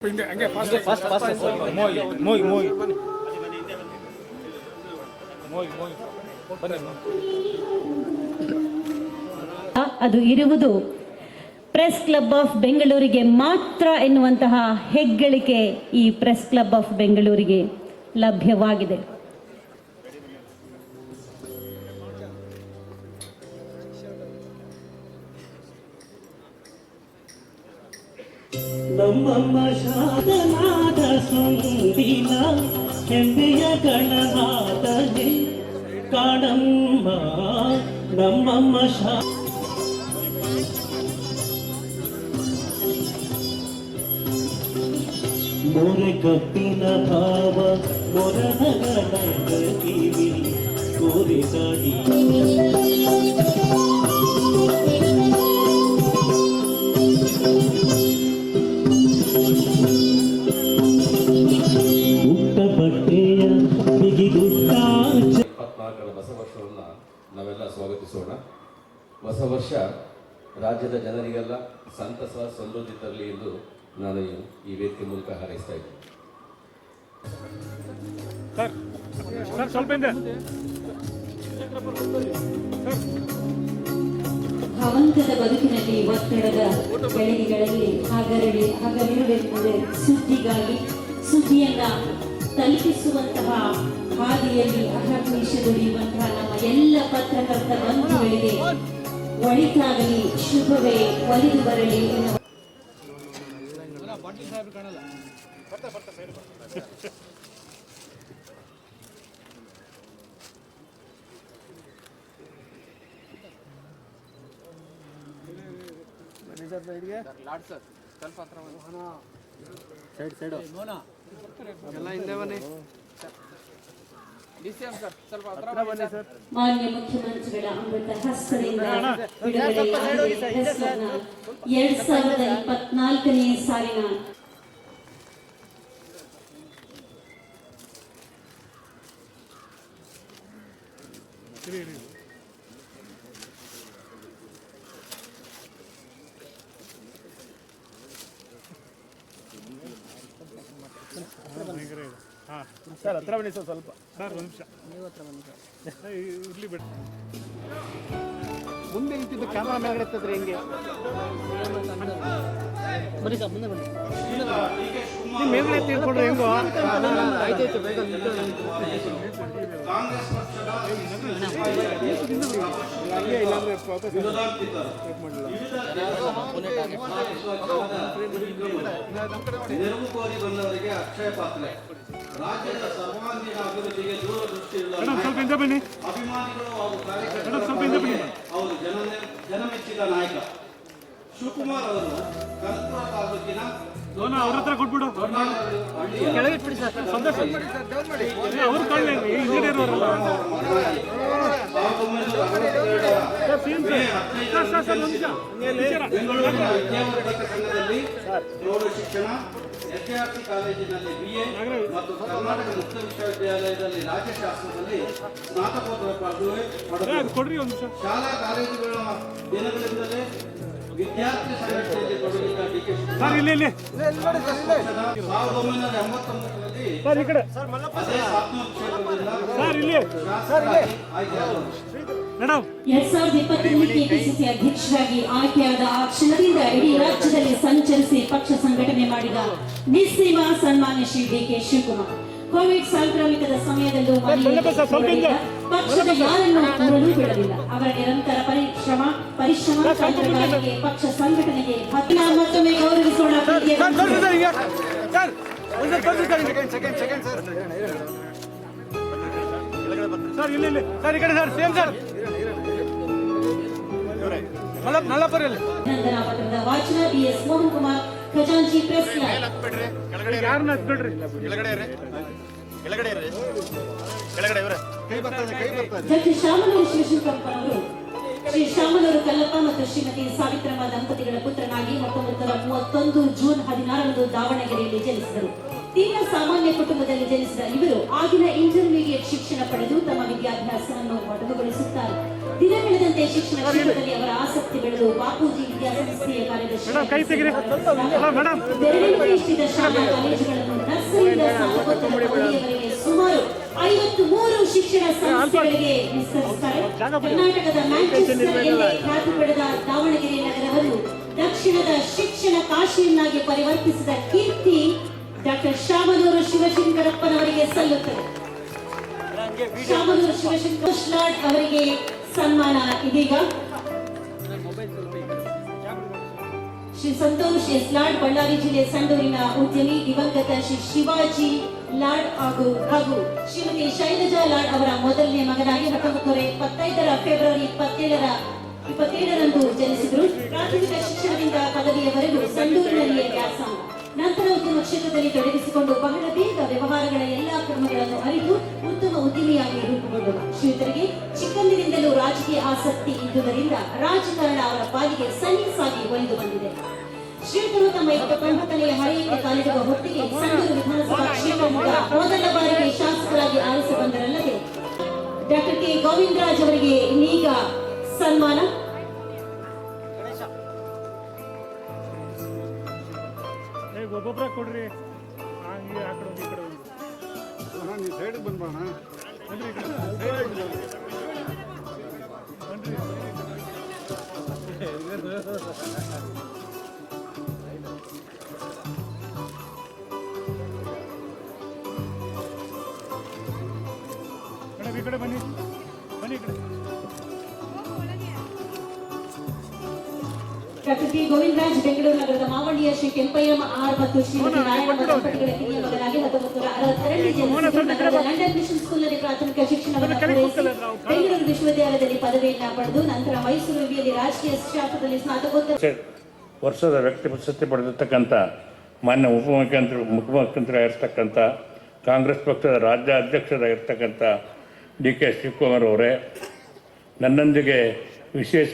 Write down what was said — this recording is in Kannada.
ಅದು ಇರುವುದು ಪ್ರೆಸ್ ಕ್ಲಬ್ ಆಫ್ ಬೆಂಗಳೂರಿಗೆ ಮಾತ್ರ ಎನ್ನುವಂತಹ ಹೆಗ್ಗಳಿಕೆ ಈ ಪ್ರೆಸ್ ಕ್ಲಬ್ ಆಫ್ ಬೆಂಗಳೂರಿಗೆ ಲಭ್ಯವಾಗಿದೆ. ನಮ್ಮಮ್ಮ ಶಾದನಾದ ಸುಂದಿನ ಹೆಮ್ಮೆಯ ಗಣನಾದನೆ ಕಾಣಮ್ಮ ನಮ್ಮಮ್ಮ ಮೊರೆ ಕಪ್ಪಿನ ಭಾವ ಮೊರನಗಳ ಕಿವಿ ಕೋರಿ ಗಾಡಿ ಹೊಸ ವರ್ಷವನ್ನು ನಾವೆಲ್ಲ ಸ್ವಾಗತಿಸೋಣ. ಹೊಸ ವರ್ಷ ರಾಜ್ಯದ ಜನರಿಗೆಲ್ಲ ಸಂತಸ ಸಮೃದ್ಧಿ ತರಲಿ ಎಂದು ನಾನು ಈ ವೇದಿಕೆ ಮೂಲಕ ಹಾರೈಸ್ತಾ ಇದ್ದೀನಿ. ಭವಂತದ ಬದುಕಿನಲ್ಲಿ ಒತ್ತಡದ ಬೆಳಗಿಗಳಲ್ಲಿ ಹಗಲಿರುವೆಂದರೆ ಸುದ್ದಿಗಾಗಿ ಸುದ್ದಿಯನ್ನ ತಲುಪಿಸುವಂತಹ ಹಾದಿಯಲ್ಲಿ ಅಹರ್ನಿಶ ದುಡಿಯುವಂತಹ ನಮ್ಮ ಎಲ್ಲ ಪತ್ರಕರ್ತ ಬಂಧುಗಳಿಗೆ ಒಳಿತಾಗಲಿ, ಶುಭವೇ ಒಲಿದು ಬರಲಿ ಎನ್ನುವ ಮಾನ್ಯ ಮುಖ್ಯಮಂತ್ರಿಗಳ ಅಮೃತ ಹಸ್ತದಿಂದ 2024ನೇ ಸಾಲಿನ ಸರ್ ಹತ್ರ ಬನ್ನಿ ಸರ್, ಸ್ವಲ್ಪ ಸರ್ ಒಂದು ನಿಮಿಷ ಇರ್ಲಿ ಬಿಡಿ. ಮುಂದೆ ನಿಂತಿದ್ದು ಕ್ಯಾಮರಾ ಮೇಲ್ಗಡೆ ಎತ್ತಿದ್ರೆ ಹೆಂಗೆ? ಬನ್ನಿ ಸರ್, ಮುಂದೆ ಬನ್ನಿ. ನೀವು ಮೇಲ್ಗಡೆ ಎತ್ತಿ ಇಟ್ಕೊಂಡ್ರೆ ಹೆಂಗೋ? ಆಯ್ತಾಯ್ತು, ಬೇಗ ಇಲ್ಲಾಂದ್ರೆ ನೆರವು ಕೋರಿ ಬಂದವರಿಗೆ ಅಕ್ಷಯ ಪಾತ್ರ. ರಾಜ್ಯದ ಸರ್ವಾಂಗೀಣ ಅಭಿವೃದ್ಧಿಗೆ ದೂರದೃಷ್ಟಿಯುಳ್ಳ ಅಭಿಮಾನಿಗಳು ಹಾಗೂ ಕಾರ್ಯಕರ್ತರು ಅವರು ಜನಮೆಚ್ಚಿದ ನಾಯಕ ಶಿವಕುಮಾರ್ ಅವರು ಕನಕಪುರ ತಾಲೂಕಿನ ಅವ್ರ ಹತ್ರ ಕೊಟ್ಬಿಡು, ಕೆಳಗಿಟ್ಬಿಡಿ ಸರ್. ಸಂದೇಶ ಅವ್ರು ಕಳ್ಳಿ ಇಂಜಿನಿಯರ್ ಅವರಲ್ಲ. ಪ್ರೌಢ ಶಿಕ್ಷಣ ಎಸ್ಎಆರ್ಸಿ ಕಾಲೇಜಿನಲ್ಲಿ BA ಮತ್ತು ಕರ್ನಾಟಕ ಮುಕ್ತ ವಿಶ್ವವಿದ್ಯಾಲಯದಲ್ಲಿ ರಾಜ್ಯಶಾಸ್ತ್ರದಲ್ಲಿ ಸ್ನಾತಕೋತ್ತರ ಪದವಿ. ಶಾಲಾ ಕಾಲೇಜುಗಳ ದಿನಗಳಿಂದಲೇ ವಿದ್ಯಾರ್ಥಿ ಸಂಘಟನೆಯಲ್ಲಿ ತೊಡಗಿದ್ದ ಡಿಕೆ ಶಿವಕುಮಾರ್ 1989ರಲ್ಲಿ ಅದೇ ಸಾತ್ನೂರು ಕ್ಷೇತ್ರದಿಂದ ಶಾಸಕರಾಗಿ ಆಯ್ಕೆಯಾದರು. 2020 ಕೆಪಿಸಿಸಿ ಅಧ್ಯಕ್ಷರಾಗಿ ಆಯ್ಕೆಯಾದ ಆ ಕ್ಷಣದಿಂದ ಇಡೀ ರಾಜ್ಯದಲ್ಲಿ ಸಂಚರಿಸಿ ಪಕ್ಷ ಸಂಘಟನೆ ಮಾಡಿದ ನಿಸ್ಸೀಮ ಸನ್ಮಾನ್ಯ ಶ್ರೀ ಡಿಕೆ ಶಿವಕುಮಾರ್ ಕೋವಿಡ್ ಸಾಂಕ್ರಾಮಿಕದ ಸಮಯದಲ್ಲೂ ಪಕ್ಷದ ಯಾರನ್ನು ಕೂರಲು ಬಿಡಲಿಲ್ಲ. ಅವರ ನಿರಂತರ ಪರಿಶ್ರಮ ತಂತ್ರಗಾರಿಕೆ ಪಕ್ಷ ಸಂಘಟನೆಗೆ ಮತ್ತೊಮ್ಮೆ ಗೌರವಿಸೋಣ. ನಂದನಾ ಪತ್ರದ ವಾಚನ BS ಮೋಹನ್ ಕುಮಾರ್, ಖಜಾಂಚಿ ಪ್ರೆಸ್ ಕ್ಲಬ್. ಜಗದೀಶ್ ಶಾಮನೂರು ಶಿವಶಂಕರಪ್ಪನವರು ಶ್ರೀ ಶಾಮನೂರು ಕಲ್ಲಪ್ಪ ಮತ್ತು ಶ್ರೀಮತಿ ಸಾವಿತ್ರಮ್ಮ ದಂಪತಿಗಳ ಪುತ್ರನಾಗಿ 1931 ಜೂನ್ 16ರಂದು ದಾವಣಗೆರೆಯಲ್ಲಿ ಜನಿಸಿದರು. ತೀವ್ರ ಸಾಮಾನ್ಯ ಕುಟುಂಬದಲ್ಲಿ ಜನಿಸಿದ ಇವರು ಆಗಿನ ಇಂಟರ್ಮೀಡಿಯೇಟ್ ಶಿಕ್ಷಣ ಪಡೆದು ತಮ್ಮ ವಿದ್ಯಾಭ್ಯಾಸವನ್ನು ಮೊಟಕುಗೊಳಿಸುತ್ತಾರೆ. ದಿನ ಬೆಳೆದಂತೆ ಶಿಕ್ಷಣ ಕ್ಷೇತ್ರದಲ್ಲಿ ಅವರ ಆಸಕ್ತಿ ಬೆಳೆದು ಬಾಪೂಜಿ ವಿದ್ಯಾಸಂಸ್ಥೆಯ ಕಾರ್ಯದರ್ಶಿ ಬೆರಳೆಣಿಕೆಯಷ್ಟಿದ್ದ ಶಾಲಾ ಕಾಲೇಜುಗಳನ್ನು ನರ್ಸರಿಯಿಂದ ಸ್ನಾತಕೋತ್ತರ ಪದವಿಯವರೆಗೆ ಸುಮಾರು 53 ಶಿಕ್ಷಣ ಸಂಸ್ಥೆಗಳಿಗೆ ವಿಸ್ತರಿಸುತ್ತಾರೆ. ಕರ್ನಾಟಕದ ಮ್ಯಾಂಚೆಸ್ಟರ್ನಲ್ಲಿ ಖ್ಯಾತಿ ಪಡೆದ ದಾವಣಗೆರೆ ನಗರವನ್ನು ದಕ್ಷಿಣದ ಶಿಕ್ಷಣ ಕಾಶಿಯನ್ನಾಗಿ ಪರಿವರ್ತಿಸಿದ ಕೀರ್ತಿ ಡಾಕ್ಟರ್ ಶಾಮನೂರು ಶಿವಶಂಕರಪ್ಪನವರಿಗೆ ಸಲ್ಲುತ್ತದೆ. ಶಾಮನೂರು ಶಿವಶಂಕರ್ ಅವರಿಗೆ ಸನ್ಮಾನ ಇದೀಗ. ಶ್ರೀ ಸಂತೋಷ್ ಎಸ್ ಲಾಡ್, ಬಳ್ಳಾರಿ ಜಿಲ್ಲೆ ಸಂಡೂರಿನ ಉದ್ಯಮಿ, ದಿವಂಗತ ಶ್ರೀ ಶಿವಾಜಿ ಲಾಡ್ ಹಾಗೂ ಶ್ರೀಮತಿ ಶೈಲಜಾ ಲಾಡ್ ಅವರ ಮೊದಲನೇ ಮಗನಾಗಿ 1925 ಫೆಬ್ರವರಿ 27ರಂದು ಜನಿಸಿದರು. ಪ್ರಾಥಮಿಕ ಶಿಕ್ಷಣದಿಂದ ಪದವಿಯವರೆಗೂ ಸಂಡೂರಿನಲ್ಲಿಯೇ ವ್ಯಾಸಂಗ. ನಂತರ ಉದ್ಯಮ ಕ್ಷೇತ್ರದಲ್ಲಿ ತೊಡಗಿಸಿಕೊಂಡು ಬಹಳ ಬೇಗ ವ್ಯವಹಾರಗಳ ಎಲ್ಲಾ ಕ್ರಮಗಳನ್ನು ಅರಿತು ಉತ್ತಮ ಉದ್ಯಮಿಯಾಗಿ ರೂಪುಗೊಂಡರು. ಶ್ರೀಯುತರಿಗೆ ಚಿಕ್ಕಂದಿನಿಂದಲೂ ರಾಜಕೀಯ ಆಸಕ್ತಿ ಇದ್ದುದರಿಂದ ರಾಜಕಾರಣ ಅವರ ಪಾಲಿಗೆ ಸಲೀಸಾಗಿ ಒಲಿದು ಬಂದಿದೆ. ಶ್ರೀಯುತರು ತಮ್ಮ 29ನೇ ಹಳೆಯಕ್ಕೆ ಕಾಲಿಡುವ ಹೊತ್ತಿಗೆ ಸಂಡೂರು ವಿಧಾನಸಭಾ ಕ್ಷೇತ್ರದಿಂದ ಮೊದಲ ಬಾರಿಗೆ ಶಾಸಕರಾಗಿ ಆರಿಸಿ ಬಂದರಲ್ಲದೆ ಡಾಕ್ಟರ್ ಕೆ ಗೋವಿಂದರಾಜ್ ಅವರಿಗೆ ಇನ್ನೀಗ ಸನ್ಮಾನ. ಒಬ್ಬೊಬ್ಬರ ಕೊಡ್ರಿ. ಹಂಗೆ ಆ ಕಡೆ ಒಂದು ಈ ಕಡೆ ಒಂದು ನೀವು ಸೈಡಿಗೆ ಬಂದ್ಬೋಣ. ಬನ್ರಿ ಈ ಕಡೆ ಮೇಡಮ್ ಈ ಕಡೆ ಬನ್ನಿ, ಬನ್ನಿ ಈ ಕಡೆ. ಡಾಕ್ಟರ್ ಕೆ ಗೋವಿಂದರಾಜ್ ಬೆಂಗಳೂರು ನಗರದ ಮಾವಳ್ಳಿಯ ಶ್ರೀ ಕೆಂಪಯ್ಯಮ್ಮ ಆರ್ ಮತ್ತು ಶ್ರೀಮತಿ ನಾರಾಯಣಮ್ಮ ದಂಪತಿಗಳ ಕಿರಿಯ ಮಗನಾಗಿ 1962 ಜನಿಸಿದರು. ನಗರದ ಲಂಡನ್ ಮಿಷನ್ ಸ್ಕೂಲ್ನಲ್ಲಿ ಪ್ರಾಥಮಿಕ ಶಿಕ್ಷಣವನ್ನು ಪೂರೈಸಿ ಬೆಂಗಳೂರು ವಿಶ್ವವಿದ್ಯಾಲಯದಲ್ಲಿ ಪದವಿಯನ್ನು ಪಡೆದು ನಂತರ ಮೈಸೂರು ವಿವಿಯಲ್ಲಿ ರಾಜಕೀಯ ಶಾಸ್ತ್ರದಲ್ಲಿ ಸ್ನಾತಕೋತ್ತರ ವರ್ಷದ ವ್ಯಕ್ತಿ ಪ್ರಶಸ್ತಿ ಪಡೆದಿರ್ತಕ್ಕಂಥ ಮಾನ್ಯ ಉಪಮುಖ್ಯಮಂತ್ರಿಯಾಗಿರ್ತಕ್ಕಂಥ ಕಾಂಗ್ರೆಸ್ ಪಕ್ಷದ ರಾಜ್ಯ ಅಧ್ಯಕ್ಷರಾಗಿರ್ತಕ್ಕಂಥ ಡಿ ಕೆ ಶಿವಕುಮಾರ್ ಅವರೇ, ನನ್ನೊಂದಿಗೆ ವಿಶೇಷ